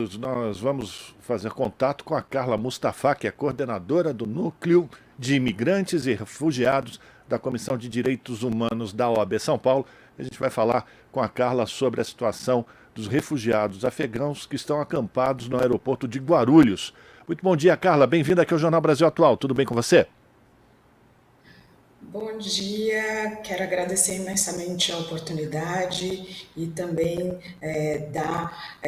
Nós vamos fazer contato com a Carla Mustafa, que é coordenadora do Núcleo de Imigrantes e Refugiados da Comissão de Direitos Humanos da OAB São Paulo. A gente vai falar com a Carla sobre a situação dos refugiados afegãos que estão acampados no aeroporto de Guarulhos. Muito bom dia, Carla. Bem-vinda aqui ao Jornal Brasil Atual. Tudo bem com você? Bom dia, quero agradecer imensamente a oportunidade e também dar,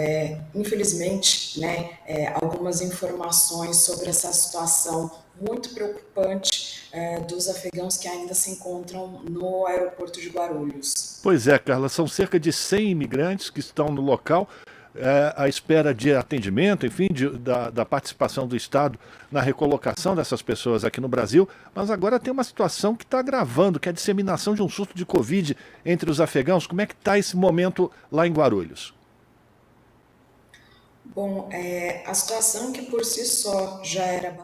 infelizmente, né, algumas informações sobre essa situação muito preocupante dos afegãos que ainda se encontram no aeroporto de Guarulhos. Pois é, Carla, são cerca de 100 imigrantes que estão no local, à espera de atendimento, enfim, da participação do Estado na recolocação dessas pessoas aqui no Brasil, mas agora tem uma situação que está agravando, que é a disseminação de um surto de Covid entre os afegãos. Como é que está esse momento lá em Guarulhos? Bom, a situação que por si só já era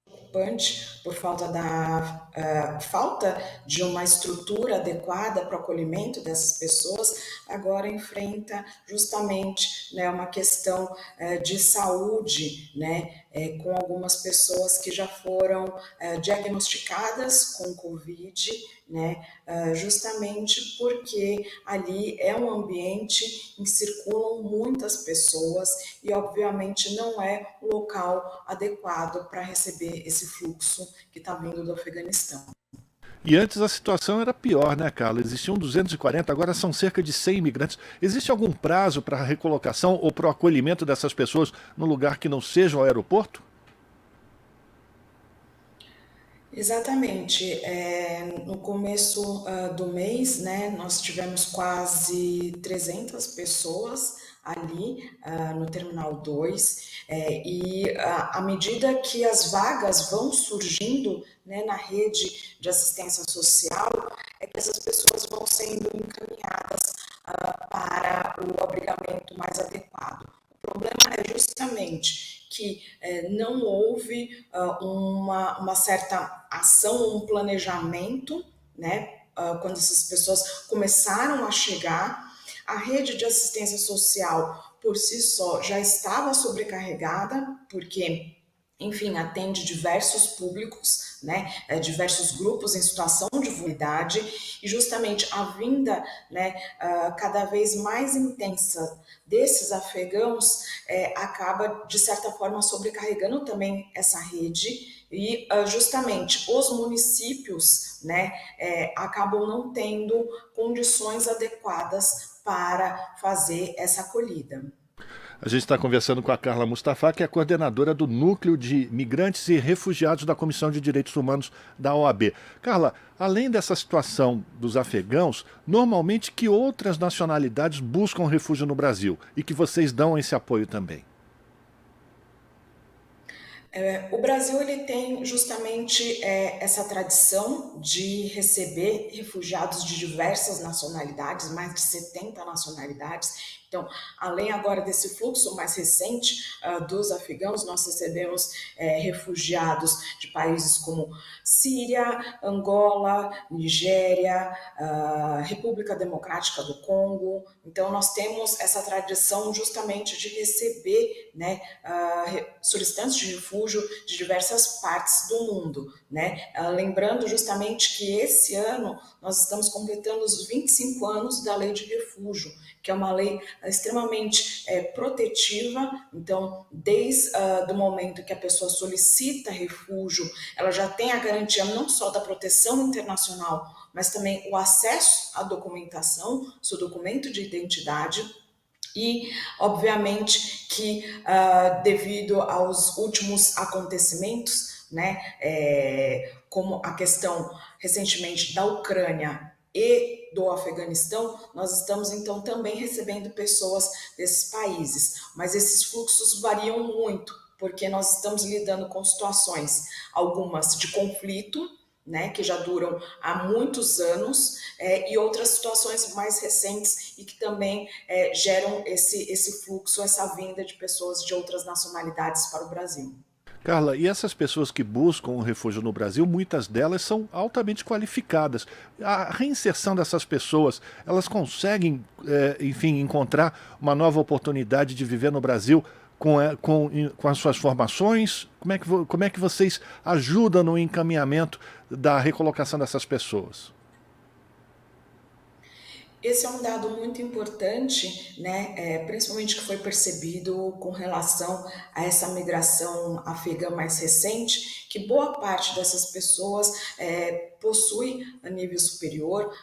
preocupante por falta da falta de uma estrutura adequada para o acolhimento dessas pessoas, agora enfrenta justamente, né, uma questão de saúde, né, com algumas pessoas que já foram diagnosticadas com Covid, né, justamente porque ali é um ambiente em que circulam muitas pessoas e, obviamente, não é o local adequado para receber esse fluxo que está vindo do Afeganistão. E antes a situação era pior, né, Carla? Existiam 240, agora são cerca de 100 imigrantes. Existe algum prazo para a recolocação ou para o acolhimento dessas pessoas no lugar que não seja o aeroporto? Exatamente. No começo do mês, né, nós tivemos quase 300 pessoas ali no Terminal 2, à medida que as vagas vão surgindo, né, na rede de assistência social, é que essas pessoas vão sendo encaminhadas para o abrigamento mais adequado. O problema é justamente que não houve uma certa ação, um planejamento, né? Quando essas pessoas começaram a chegar, a rede de assistência social por si só já estava sobrecarregada, porque enfim, atende diversos públicos, né, diversos grupos em situação de vulnerabilidade, e justamente a vinda, né, cada vez mais intensa desses afegãos acaba, de certa forma, sobrecarregando também essa rede, e justamente os municípios, né, acabam não tendo condições adequadas para fazer essa acolhida. A gente está conversando com a Carla Mustafa, que é coordenadora do Núcleo de Migrantes e Refugiados da Comissão de Direitos Humanos da OAB. Carla, além dessa situação dos afegãos, normalmente que outras nacionalidades buscam refúgio no Brasil e que vocês dão esse apoio também? O Brasil ele tem justamente essa tradição de receber refugiados de diversas nacionalidades, mais de 70 nacionalidades. Então, além agora desse fluxo mais recente dos afegãos, nós recebemos refugiados de países como Síria, Angola, Nigéria, República Democrática do Congo. Então, nós temos essa tradição justamente de receber, né, solicitantes de refúgio de diversas partes do mundo, né? Lembrando justamente que esse ano nós estamos completando os 25 anos da Lei de Refúgio, que é uma lei extremamente protetiva. Então, desde o momento que a pessoa solicita refúgio, ela já tem a garantia não só da proteção internacional, mas também o acesso à documentação, seu documento de identidade. E, obviamente, que devido aos últimos acontecimentos, né, como a questão recentemente da Ucrânia e do Afeganistão, nós estamos então também recebendo pessoas desses países, mas esses fluxos variam muito, porque nós estamos lidando com situações, algumas de conflito, né, que já duram há muitos anos, e outras situações mais recentes e que também geram esse fluxo, essa vinda de pessoas de outras nacionalidades para o Brasil. Carla, e essas pessoas que buscam um refúgio no Brasil, muitas delas são altamente qualificadas. A reinserção dessas pessoas, elas conseguem, enfim, encontrar uma nova oportunidade de viver no Brasil com as suas formações? Como é que vocês ajudam no encaminhamento da recolocação dessas pessoas? Esse é um dado muito importante, né? Principalmente que foi percebido com relação a essa migração afegã mais recente, que boa parte dessas pessoas possui a nível superior,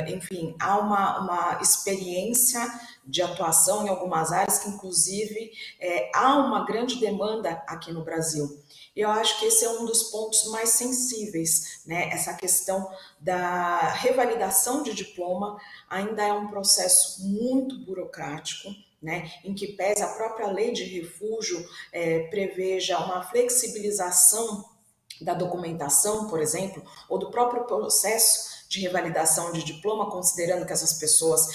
enfim, há uma experiência de atuação em algumas áreas que, inclusive, há uma grande demanda aqui no Brasil. Eu acho que esse é um dos pontos mais sensíveis, né? Essa questão da revalidação de diploma ainda é um processo muito burocrático, né, em que pese a própria lei de refúgio preveja uma flexibilização da documentação, por exemplo, ou do próprio processo de revalidação de diploma, considerando que essas pessoas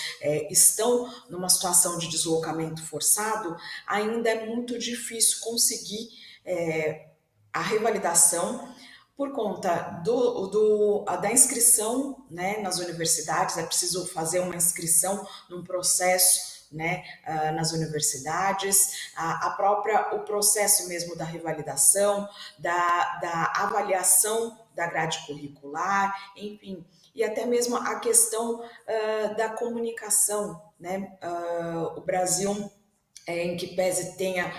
estão numa situação de deslocamento forçado, ainda é muito difícil conseguir a revalidação por conta da inscrição, né, nas universidades. É preciso fazer uma inscrição num processo, né, nas universidades, o processo mesmo da revalidação, da avaliação da grade curricular, enfim, e até mesmo a questão da comunicação, né? O Brasil, em que pese tenha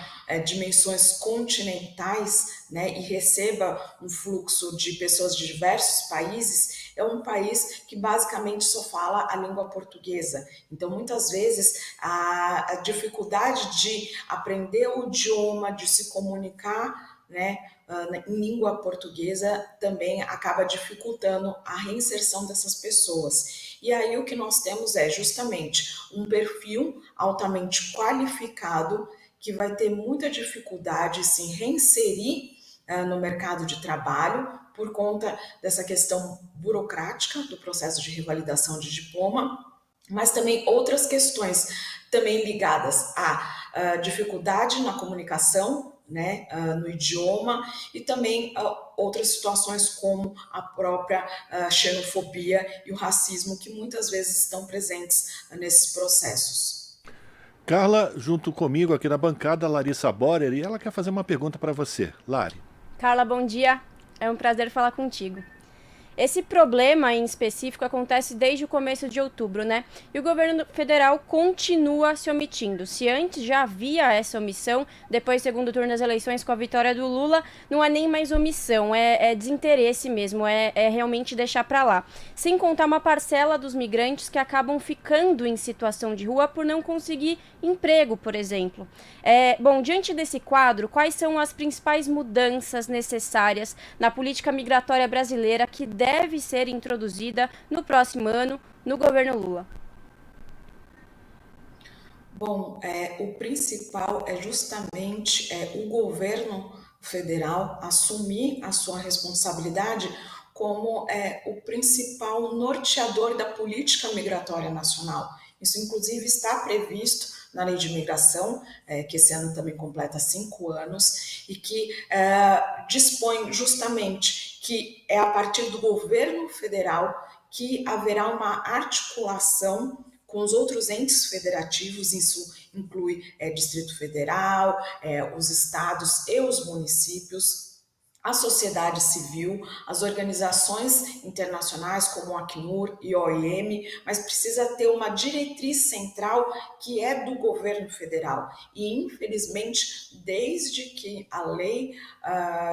dimensões continentais, né, e receba um fluxo de pessoas de diversos países, é um país que basicamente só fala a língua portuguesa. Então, muitas vezes, a dificuldade de aprender o idioma, de se comunicar, né, em língua portuguesa, também acaba dificultando a reinserção dessas pessoas. E aí o que nós temos é justamente um perfil altamente qualificado que vai ter muita dificuldade em se reinserir no mercado de trabalho por conta dessa questão burocrática do processo de revalidação de diploma, mas também outras questões também ligadas à dificuldade na comunicação, né, no idioma, e também outras situações como a própria xenofobia e o racismo, que muitas vezes estão presentes nesses processos. Carla, junto comigo aqui na bancada, Larissa Borer, e ela quer fazer uma pergunta para você. Lari. Carla, bom dia. É um prazer falar contigo. Esse problema em específico acontece desde o começo de outubro, né? E o governo federal continua se omitindo. Se antes já havia essa omissão, depois do segundo turno das eleições com a vitória do Lula, não há nem mais omissão, é desinteresse mesmo, é realmente deixar para lá. Sem contar uma parcela dos migrantes que acabam ficando em situação de rua por não conseguir emprego, por exemplo. Bom, diante desse quadro, quais são as principais mudanças necessárias na política migratória brasileira que deve ser introduzida no próximo ano no governo Lula? Bom, o principal é justamente o governo federal assumir a sua responsabilidade como o principal norteador da política migratória nacional. Isso, inclusive, está previsto na Lei de Migração, que esse ano também completa 5 anos, e que dispõe justamente que é a partir do governo federal que haverá uma articulação com os outros entes federativos. Isso inclui Distrito Federal, os estados e os municípios, a sociedade civil, as organizações internacionais como o Acnur e o OIM, mas precisa ter uma diretriz central que é do governo federal. E, infelizmente, desde que a lei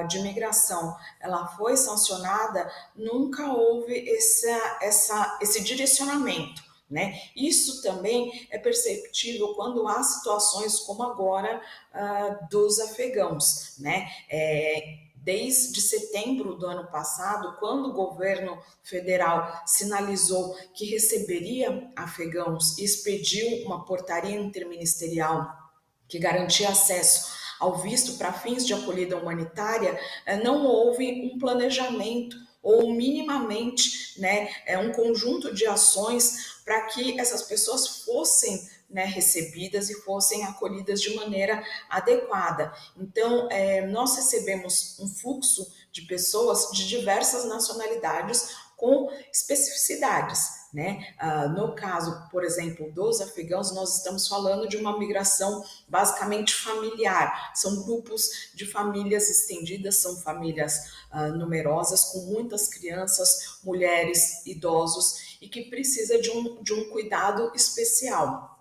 de migração ela foi sancionada, nunca houve esse direcionamento, né? Isso também é perceptível quando há situações como agora dos afegãos, né? Desde setembro do ano passado, quando o governo federal sinalizou que receberia afegãos e expediu uma portaria interministerial que garantia acesso ao visto para fins de acolhida humanitária, não houve um planejamento ou minimamente, né, um conjunto de ações para que essas pessoas fossem né, recebidas e fossem acolhidas de maneira adequada. Então, nós recebemos um fluxo de pessoas de diversas nacionalidades com especificidades, né? No caso, por exemplo, dos afegãos, nós estamos falando de uma migração basicamente familiar. São grupos de famílias estendidas, são famílias numerosas, com muitas crianças, mulheres, idosos, e que precisa de um cuidado especial.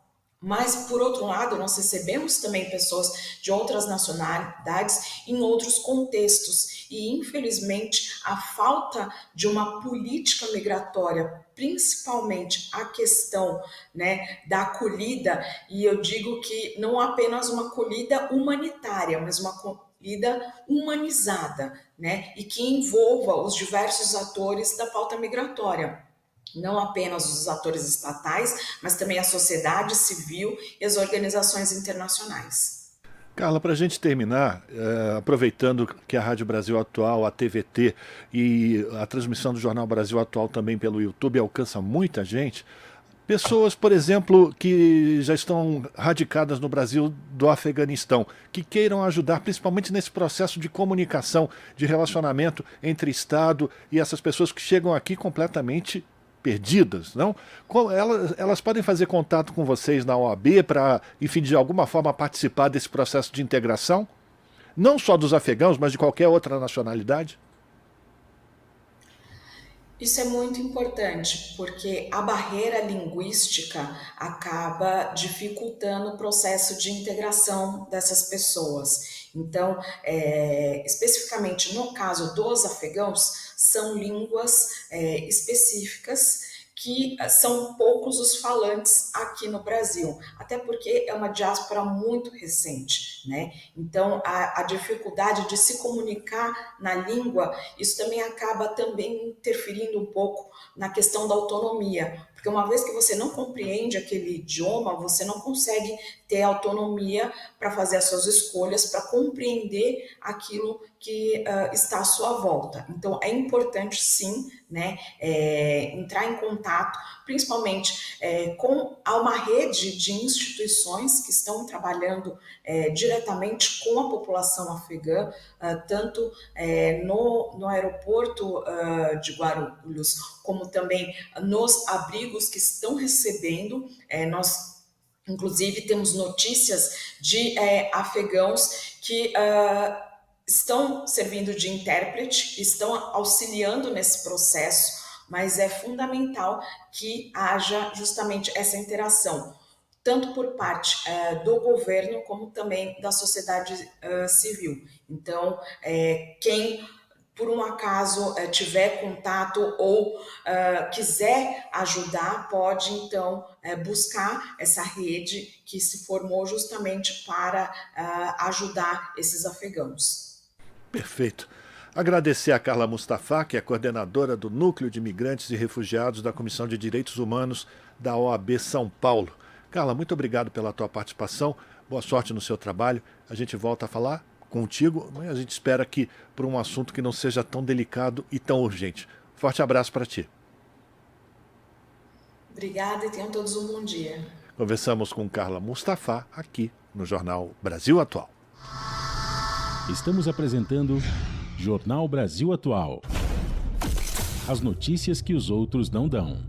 Mas, por outro lado, nós recebemos também pessoas de outras nacionalidades em outros contextos. E, infelizmente, a falta de uma política migratória, principalmente a questão, né, da acolhida, e eu digo que não apenas uma acolhida humanitária, mas uma acolhida humanizada, né, e que envolva os diversos atores da pauta migratória. Não apenas os atores estatais, mas também a sociedade civil e as organizações internacionais. Carla, para a gente terminar, aproveitando que a Rádio Brasil Atual, a TVT e a transmissão do Jornal Brasil Atual também pelo YouTube alcança muita gente, pessoas, por exemplo, que já estão radicadas no Brasil do Afeganistão, que queiram ajudar, principalmente nesse processo de comunicação, de relacionamento entre Estado e essas pessoas que chegam aqui completamente perdidas, não? Elas podem fazer contato com vocês na OAB para, enfim, de alguma forma participar desse processo de integração? Não só dos afegãos, mas de qualquer outra nacionalidade? Isso é muito importante, porque a barreira linguística acaba dificultando o processo de integração dessas pessoas. Então, especificamente no caso dos afegãos, são línguas específicas que são poucos os falantes aqui no Brasil, até porque é uma diáspora muito recente, né? Então, a dificuldade de se comunicar na língua, isso também acaba também interferindo um pouco na questão da autonomia, porque uma vez que você não compreende aquele idioma, você não consegue ter autonomia para fazer as suas escolhas, para compreender aquilo que está à sua volta. Então, é importante, sim, né, entrar em contato, principalmente com uma rede de instituições que estão trabalhando diretamente com a população afegã, tanto no aeroporto de Guarulhos, como também nos abrigos que estão recebendo. Nós inclusive temos notícias de afegãos que estão servindo de intérprete, estão auxiliando nesse processo, mas é fundamental que haja justamente essa interação, tanto por parte do governo, como também da sociedade civil. Então, quem por um acaso tiver contato ou quiser ajudar, pode então buscar essa rede que se formou justamente para ajudar esses afegãos. Perfeito. Agradecer a Carla Mustafa, que é coordenadora do Núcleo de Migrantes e Refugiados da Comissão de Direitos Humanos da OAB São Paulo. Carla, muito obrigado pela tua participação, boa sorte no seu trabalho, a gente volta a falar contigo, mas a gente espera que por um assunto que não seja tão delicado e tão urgente. Forte abraço para ti. Obrigada e tenham todos um bom dia. Conversamos com Carla Mustafa aqui no Jornal Brasil Atual. Estamos apresentando Jornal Brasil Atual. As notícias que os outros não dão.